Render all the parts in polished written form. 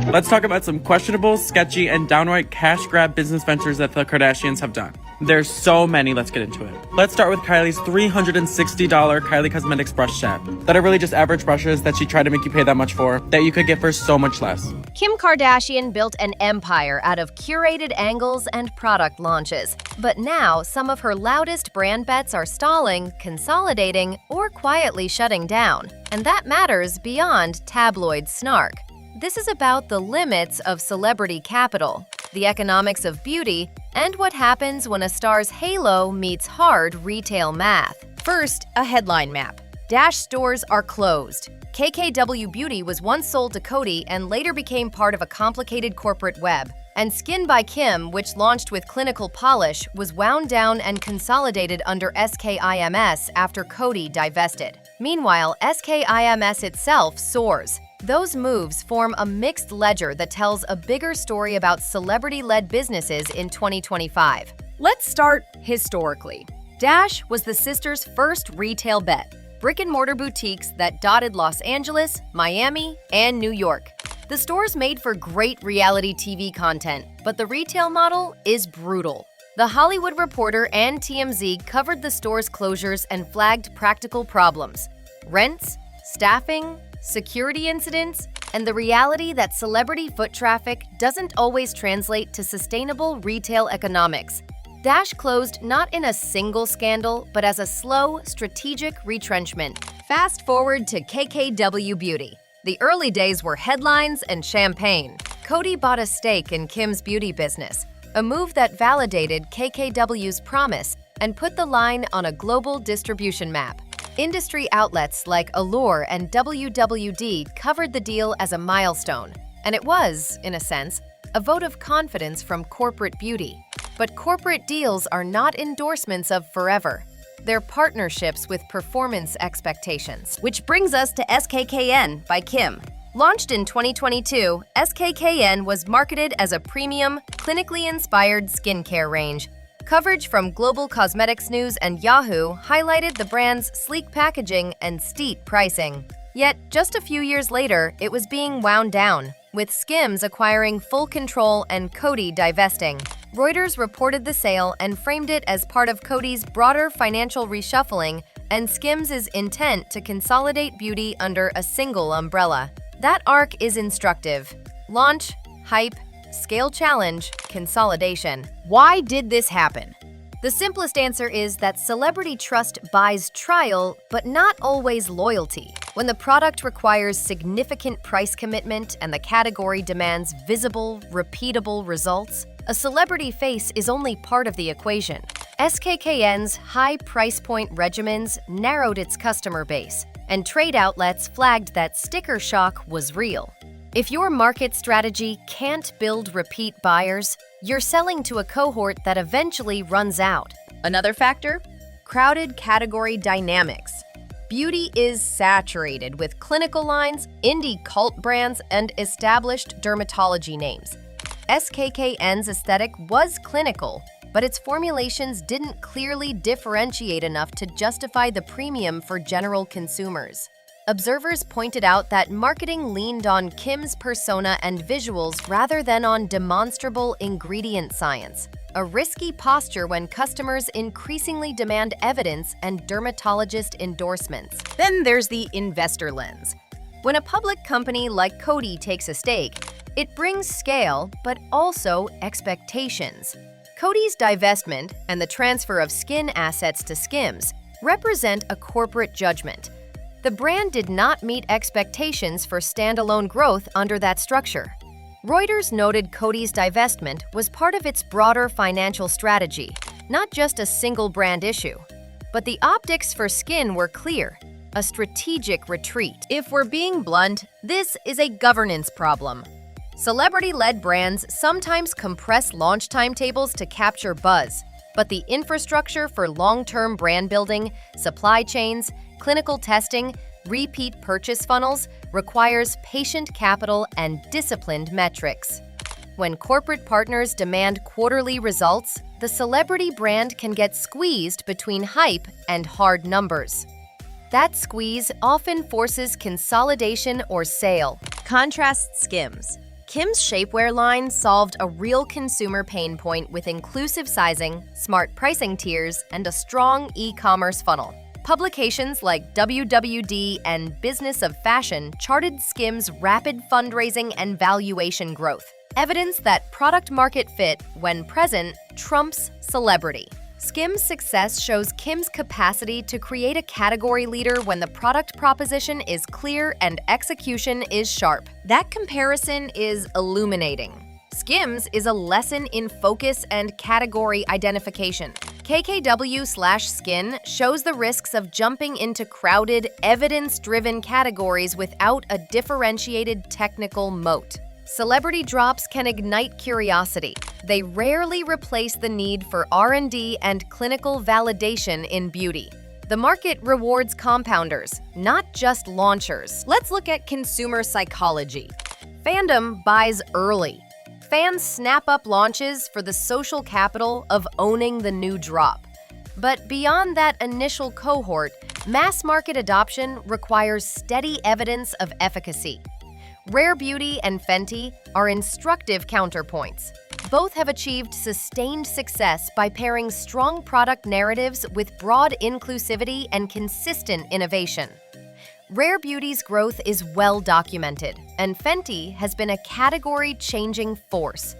Let's talk about some questionable, sketchy, and downright cash grab business ventures that the Kardashians have done. There's so many, let's get into it. Let's start with Kylie's $360 Kylie Cosmetics brush set that are really just average brushes that she tried to make you pay that much for, that you could get for so much less. Kim Kardashian built an empire out of curated angles and product launches. But now, some of her loudest brand bets are stalling, consolidating, or quietly shutting down. And that matters beyond tabloid snark. This is about the limits of celebrity capital, the economics of beauty, and what happens when a star's halo meets hard retail math. First, a headline map. Dash stores are closed. KKW Beauty was once sold to Coty and later became part of a complicated corporate web. And Skin by Kim, which launched with clinical polish, was wound down and consolidated under SKIMS after Coty divested. Meanwhile, SKIMS itself soars. Those moves form a mixed ledger that tells a bigger story about celebrity-led businesses in 2025. Let's start historically. Dash was the sisters' first retail bet, brick-and-mortar boutiques that dotted Los Angeles, Miami, and New York. The stores made for great reality TV content, but the retail model is brutal. The Hollywood Reporter and TMZ covered the stores' closures and flagged practical problems: rents, staffing, security incidents, and the reality that celebrity foot traffic doesn't always translate to sustainable retail economics. Dash closed not in a single scandal, but as a slow, strategic retrenchment. Fast forward to KKW Beauty. The early days were headlines and champagne. Coty bought a stake in Kim's beauty business, a move that validated KKW's promise and put the line on a global distribution map. Industry outlets like Allure and WWD covered the deal as a milestone, and it was, in a sense, a vote of confidence from corporate beauty. But corporate deals are not endorsements of forever. They're partnerships with performance expectations. Which brings us to SKKN by Kim. Launched in 2022, SKKN was marketed as a premium, clinically inspired skincare range. Coverage from Global Cosmetics News and Yahoo highlighted the brand's sleek packaging and steep pricing. Yet, just a few years later, it was being wound down, with Skims acquiring full control and Coty divesting. Reuters reported the sale and framed it as part of Coty's broader financial reshuffling and Skims' intent to consolidate beauty under a single umbrella. That arc is instructive. Launch, hype, scale challenge, consolidation. Why did this happen? The simplest answer is that celebrity trust buys trial, but not always loyalty. When the product requires significant price commitment and the category demands visible, repeatable results, a celebrity face is only part of the equation. SKKN's high price point regimens narrowed its customer base, and trade outlets flagged that sticker shock was real. If your market strategy can't build repeat buyers, you're selling to a cohort that eventually runs out. Another factor? Crowded category dynamics. Beauty is saturated with clinical lines, indie cult brands, and established dermatology names. SKKN's aesthetic was clinical, but its formulations didn't clearly differentiate enough to justify the premium for general consumers. Observers pointed out that marketing leaned on Kim's persona and visuals rather than on demonstrable ingredient science, a risky posture when customers increasingly demand evidence and dermatologist endorsements. Then there's the investor lens. When a public company like Coty takes a stake, it brings scale, but also expectations. Coty's divestment and the transfer of skin assets to Skims represent a corporate judgment. The brand did not meet expectations for standalone growth under that structure. Reuters noted Coty's divestment was part of its broader financial strategy, not just a single brand issue. But the optics for Skin were clear, a strategic retreat. If we're being blunt, this is a governance problem. Celebrity-led brands sometimes compress launch timetables to capture buzz, but the infrastructure for long-term brand building, supply chains, clinical testing, repeat purchase funnels requires patient capital and disciplined metrics. When corporate partners demand quarterly results, the celebrity brand can get squeezed between hype and hard numbers. That squeeze often forces consolidation or sale. Contrast Skims. Kim's shapewear line solved a real consumer pain point with inclusive sizing, smart pricing tiers, and a strong e-commerce funnel. Publications like WWD and Business of Fashion charted Skims' rapid fundraising and valuation growth, evidence that product-market fit, when present, trumps celebrity. Skims' success shows Kim's capacity to create a category leader when the product proposition is clear and execution is sharp. That comparison is illuminating. Skims is a lesson in focus and category identification. KKW/Skin shows the risks of jumping into crowded, evidence-driven categories without a differentiated technical moat. Celebrity drops can ignite curiosity. They rarely replace the need for R&D and clinical validation in beauty. The market rewards compounders, not just launchers. Let's look at consumer psychology. Fandom buys early. Fans snap up launches for the social capital of owning the new drop. But beyond that initial cohort, mass market adoption requires steady evidence of efficacy. Rare Beauty and Fenty are instructive counterpoints. Both have achieved sustained success by pairing strong product narratives with broad inclusivity and consistent innovation. Rare Beauty's growth is well documented, and Fenty has been a category-changing force.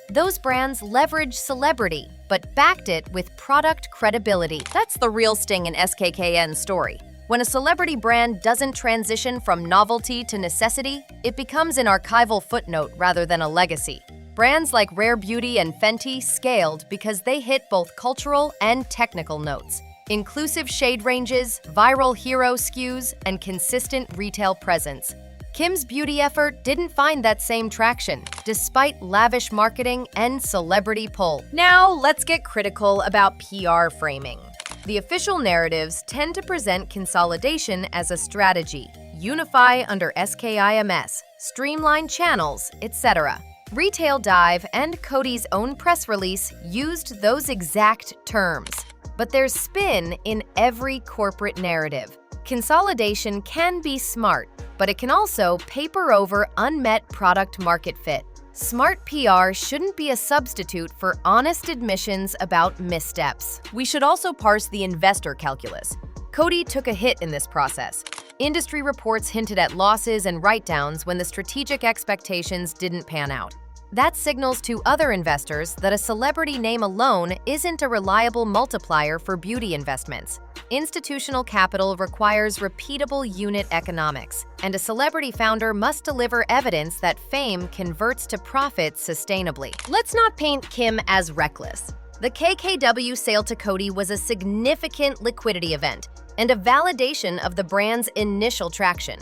Those brands leverage celebrity, but backed it with product credibility. That's the real sting in SKKN's story. When a celebrity brand doesn't transition from novelty to necessity, it becomes an archival footnote rather than a legacy. Brands like Rare Beauty and Fenty scaled because they hit both cultural and technical notes. Inclusive shade ranges, viral hero SKUs, and consistent retail presence. Kim's beauty effort didn't find that same traction, despite lavish marketing and celebrity pull. Now, let's get critical about PR framing. The official narratives tend to present consolidation as a strategy, unify under SKIMS, streamline channels, etc. Retail Dive and Coty's own press release used those exact terms. But there's spin in every corporate narrative. Consolidation can be smart, but it can also paper over unmet product market fit. Smart PR shouldn't be a substitute for honest admissions about missteps. We should also parse the investor calculus. Coty took a hit in this process. Industry reports hinted at losses and write-downs when the strategic expectations didn't pan out. That signals to other investors that a celebrity name alone isn't a reliable multiplier for beauty investments. Institutional capital requires repeatable unit economics, and a celebrity founder must deliver evidence that fame converts to profits sustainably. Let's not paint Kim as reckless. The KKW sale to Coty was a significant liquidity event and a validation of the brand's initial traction.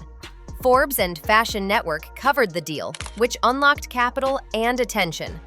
Forbes and Fashion Network covered the deal, which unlocked capital and attention.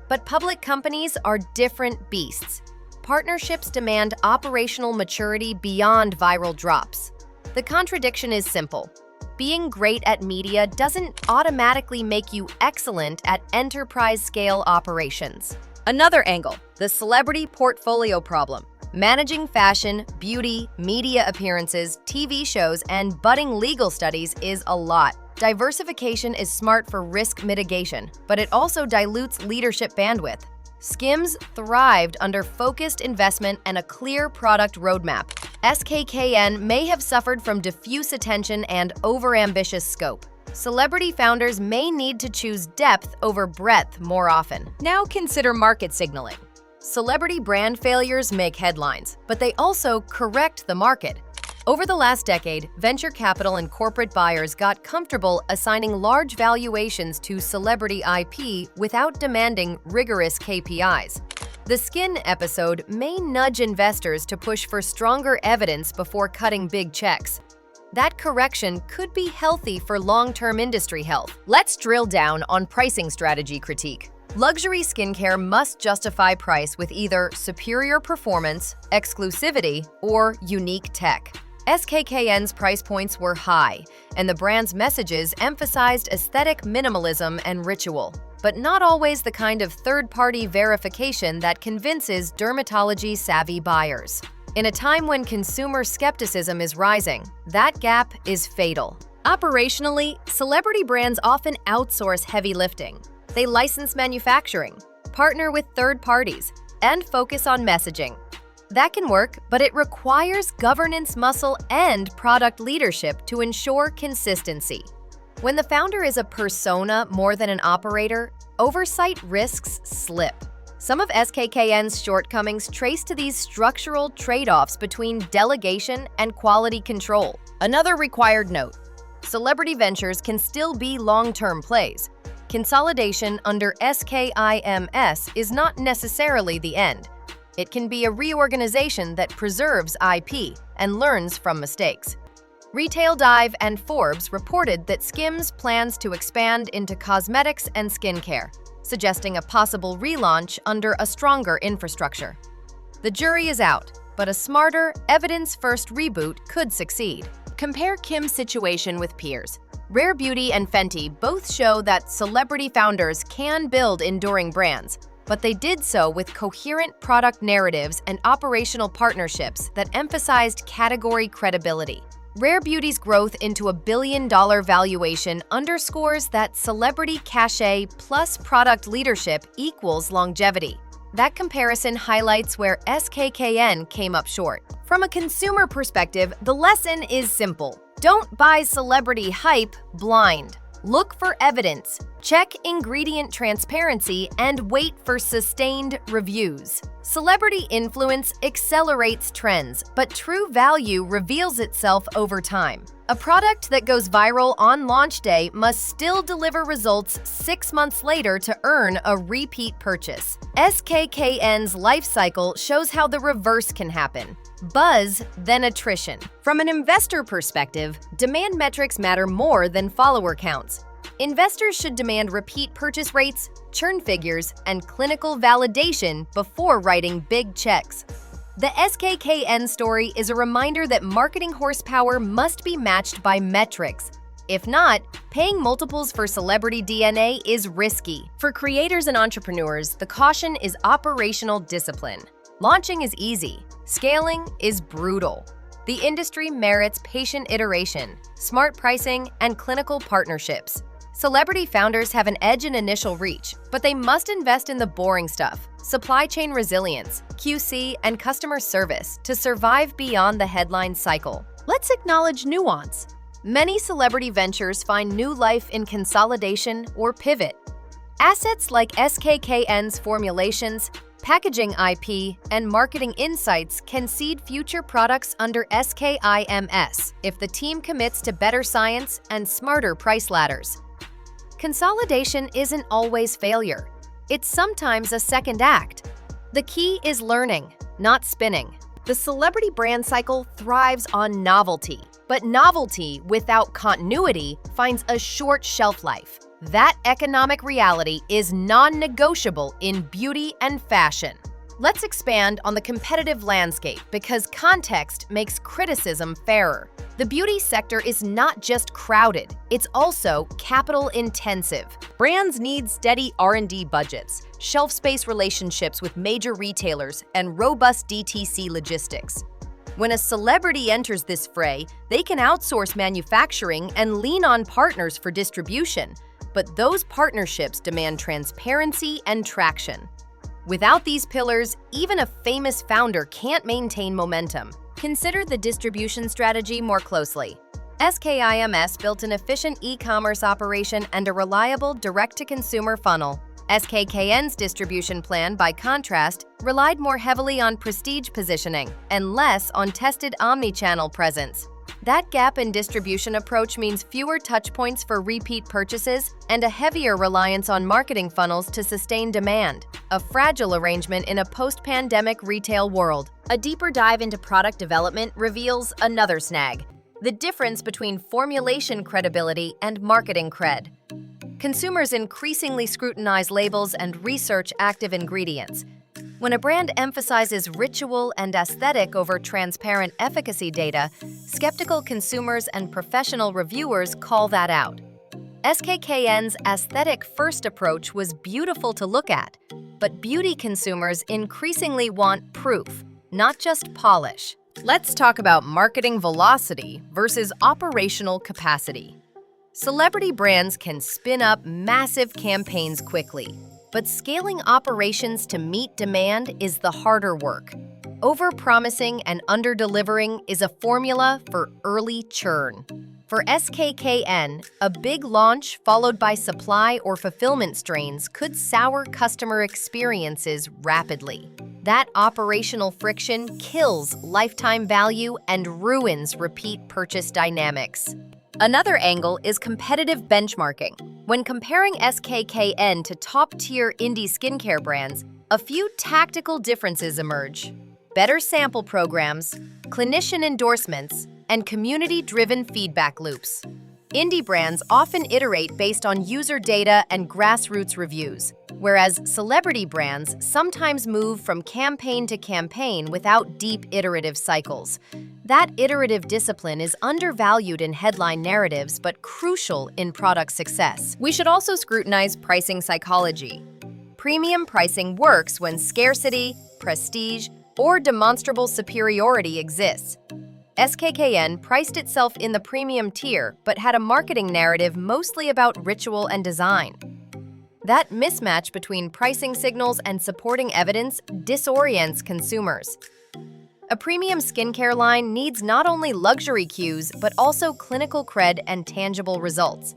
But public companies are different beasts. Partnerships demand operational maturity beyond viral drops. The contradiction is simple. Being great at media doesn't automatically make you excellent at enterprise-scale operations. Another angle, the celebrity portfolio problem. Managing fashion, beauty, media appearances, TV shows, and budding legal studies is a lot. Diversification is smart for risk mitigation, but it also dilutes leadership bandwidth. Skims thrived under focused investment and a clear product roadmap. SKKN may have suffered from diffuse attention and overambitious scope. Celebrity founders may need to choose depth over breadth more often. Now consider market signaling. Celebrity brand failures make headlines, but they also correct the market. Over the last decade, venture capital and corporate buyers got comfortable assigning large valuations to celebrity IP without demanding rigorous KPIs. The Skin episode may nudge investors to push for stronger evidence before cutting big checks. That correction could be healthy for long-term industry health. Let's drill down on pricing strategy critique. Luxury skincare must justify price with either superior performance, exclusivity, or unique tech. SKKN's price points were high, and the brand's messages emphasized aesthetic minimalism and ritual, but not always the kind of third-party verification that convinces dermatology-savvy buyers. In a time when consumer skepticism is rising, that gap is fatal. Operationally, celebrity brands often outsource heavy lifting. They license manufacturing, partner with third parties, and focus on messaging. That can work, but it requires governance muscle and product leadership to ensure consistency. When the founder is a persona more than an operator, oversight risks slip. Some of SKKN's shortcomings trace to these structural trade-offs between delegation and quality control. Another required note: celebrity ventures can still be long-term plays. Consolidation under SKIMS is not necessarily the end. It can be a reorganization that preserves IP and learns from mistakes. Retail Dive and Forbes reported that Skims plans to expand into cosmetics and skincare, suggesting a possible relaunch under a stronger infrastructure. The jury is out, but a smarter, evidence-first reboot could succeed. Compare Kim's situation with peers. Rare Beauty and Fenty both show that celebrity founders can build enduring brands, but they did so with coherent product narratives and operational partnerships that emphasized category credibility. Rare Beauty's growth into a billion-dollar valuation underscores that celebrity cachet plus product leadership equals longevity. That comparison highlights where SKKN came up short. From a consumer perspective, the lesson is simple. Don't buy celebrity hype blind. Look for evidence, check ingredient transparency, and wait for sustained reviews. Celebrity influence accelerates trends, but true value reveals itself over time. A product that goes viral on launch day must still deliver results 6 months later to earn a repeat purchase. SKKN's life cycle shows how the reverse can happen. Buzz, then attrition. From an investor perspective, demand metrics matter more than follower counts. Investors should demand repeat purchase rates, churn figures, and clinical validation before writing big checks. The SKKN story is a reminder that marketing horsepower must be matched by metrics. If not, paying multiples for celebrity DNA is risky. For creators and entrepreneurs, the caution is operational discipline. Launching is easy. Scaling is brutal. The industry merits patient iteration, smart pricing, and clinical partnerships. Celebrity founders have an edge in initial reach, but they must invest in the boring stuff: supply chain resilience, QC, and customer service to survive beyond the headline cycle. Let's acknowledge nuance. Many celebrity ventures find new life in consolidation or pivot. Assets like SKKN's formulations, packaging IP, and marketing insights can seed future products under SKIMS if the team commits to better science and smarter price ladders. Consolidation isn't always failure. It's sometimes a second act. The key is learning, not spinning. The celebrity brand cycle thrives on novelty, but novelty without continuity finds a short shelf life. That economic reality is non-negotiable in beauty and fashion. Let's expand on the competitive landscape because context makes criticism fairer. The beauty sector is not just crowded, it's also capital-intensive. Brands need steady R&D budgets, shelf space relationships with major retailers, and robust DTC logistics. When a celebrity enters this fray, they can outsource manufacturing and lean on partners for distribution. But those partnerships demand transparency and traction. Without these pillars, even a famous founder can't maintain momentum. Consider the distribution strategy more closely. SKIMS built an efficient e-commerce operation and a reliable direct-to-consumer funnel. SKKN's distribution plan, by contrast, relied more heavily on prestige positioning and less on tested omni-channel presence. That gap in distribution approach means fewer touchpoints for repeat purchases and a heavier reliance on marketing funnels to sustain demand, a fragile arrangement in a post-pandemic retail world. A deeper dive into product development reveals another snag: the difference between formulation credibility and marketing cred. Consumers increasingly scrutinize labels and research active ingredients. When a brand emphasizes ritual and aesthetic over transparent efficacy data, skeptical consumers and professional reviewers call that out. SKKN's aesthetic-first approach was beautiful to look at, but beauty consumers increasingly want proof, not just polish. Let's talk about marketing velocity versus operational capacity. Celebrity brands can spin up massive campaigns quickly, but scaling operations to meet demand is the harder work. Over-promising and under-delivering is a formula for early churn. For SKKN, a big launch followed by supply or fulfillment strains could sour customer experiences rapidly. That operational friction kills lifetime value and ruins repeat purchase dynamics. Another angle is competitive benchmarking. When comparing SKKN to top-tier indie skincare brands, a few tactical differences emerge. Better sample programs, clinician endorsements, and community-driven feedback loops. Indie brands often iterate based on user data and grassroots reviews, whereas celebrity brands sometimes move from campaign to campaign without deep iterative cycles. That iterative discipline is undervalued in headline narratives but crucial in product success. We should also scrutinize pricing psychology. Premium pricing works when scarcity, prestige, or demonstrable superiority exists. SKKN priced itself in the premium tier but had a marketing narrative mostly about ritual and design. That mismatch between pricing signals and supporting evidence disorients consumers. A premium skincare line needs not only luxury cues but also clinical cred and tangible results.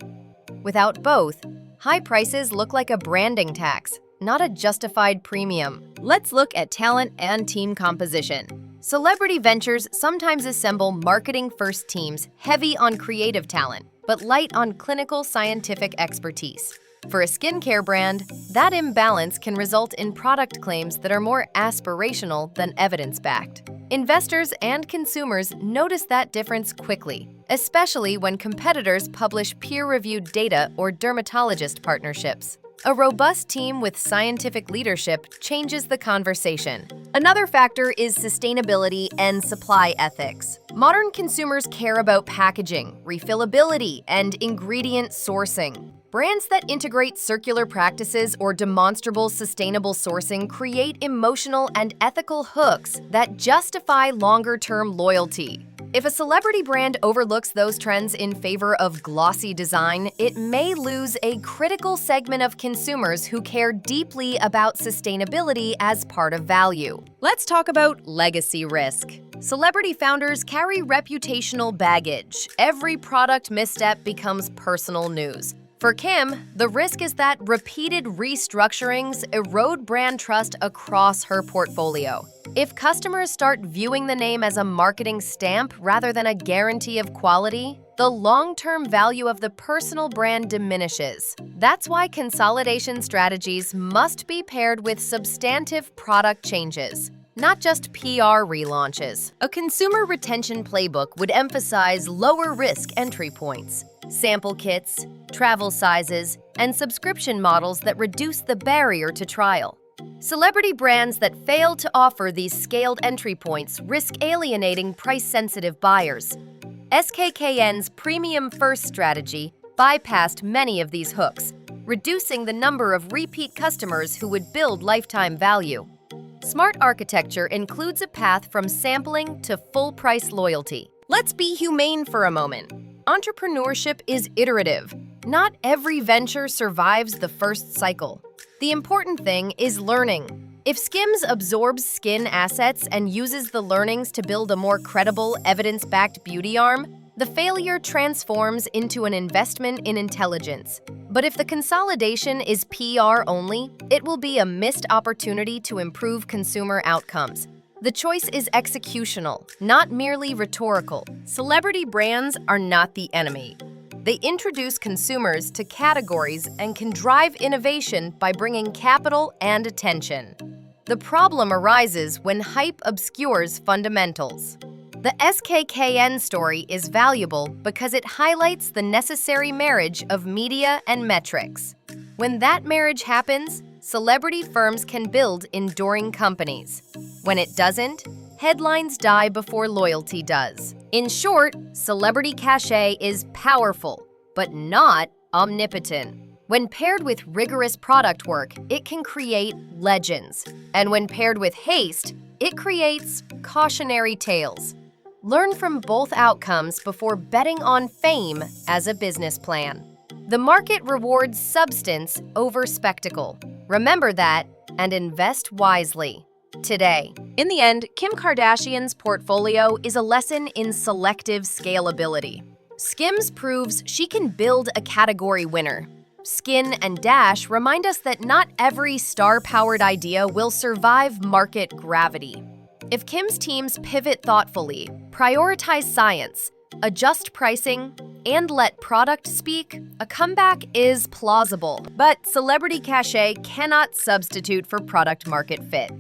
Without both, high prices look like a branding tax, not a justified premium. Let's look at talent and team composition. Celebrity ventures sometimes assemble marketing-first teams heavy on creative talent, but light on clinical scientific expertise. For a skincare brand, that imbalance can result in product claims that are more aspirational than evidence-backed. Investors and consumers notice that difference quickly, especially when competitors publish peer-reviewed data or dermatologist partnerships. A robust team with scientific leadership changes the conversation. Another factor is sustainability and supply ethics. Modern consumers care about packaging, refillability, and ingredient sourcing. Brands that integrate circular practices or demonstrable sustainable sourcing create emotional and ethical hooks that justify longer-term loyalty. If a celebrity brand overlooks those trends in favor of glossy design, it may lose a critical segment of consumers who care deeply about sustainability as part of value. Let's talk about legacy risk. Celebrity founders carry reputational baggage. Every product misstep becomes personal news. For Kim, the risk is that repeated restructurings erode brand trust across her portfolio. If customers start viewing the name as a marketing stamp rather than a guarantee of quality, the long-term value of the personal brand diminishes. That's why consolidation strategies must be paired with substantive product changes, not just PR relaunches. A consumer retention playbook would emphasize lower-risk entry points, sample kits, travel sizes, and subscription models that reduce the barrier to trial. Celebrity brands that fail to offer these scaled entry points risk alienating price-sensitive buyers. SKKN's premium-first strategy bypassed many of these hooks, reducing the number of repeat customers who would build lifetime value. Smart architecture includes a path from sampling to full-price loyalty. Let's be humane for a moment. Entrepreneurship is iterative. Not every venture survives the first cycle. The important thing is learning. If Skims absorbs skin assets and uses the learnings to build a more credible, evidence-backed beauty arm, the failure transforms into an investment in intelligence. But if the consolidation is PR only, it will be a missed opportunity to improve consumer outcomes. The choice is executional, not merely rhetorical. Celebrity brands are not the enemy. They introduce consumers to categories and can drive innovation by bringing capital and attention. The problem arises when hype obscures fundamentals. The SKKN story is valuable because it highlights the necessary marriage of media and metrics. When that marriage happens, celebrity firms can build enduring companies. When it doesn't, headlines die before loyalty does. In short, celebrity cachet is powerful, but not omnipotent. When paired with rigorous product work, it can create legends. And when paired with haste, it creates cautionary tales. Learn from both outcomes before betting on fame as a business plan. The market rewards substance over spectacle. Remember that and invest wisely. Today. In the end, Kim Kardashian's portfolio is a lesson in selective scalability. Skims proves she can build a category winner. Skin and Dash remind us that not every star-powered idea will survive market gravity. If Kim's teams pivot thoughtfully, prioritize science, adjust pricing, and let product speak, a comeback is plausible. But celebrity cachet cannot substitute for product-market fit.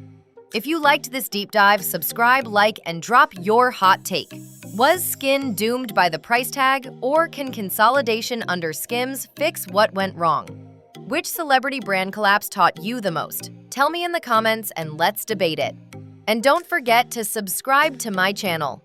If you liked this deep dive, subscribe, like, and drop your hot take. Was Skin doomed by the price tag, or can consolidation under Skims fix what went wrong? Which celebrity brand collapse taught you the most? Tell me in the comments and let's debate it. And don't forget to subscribe to my channel.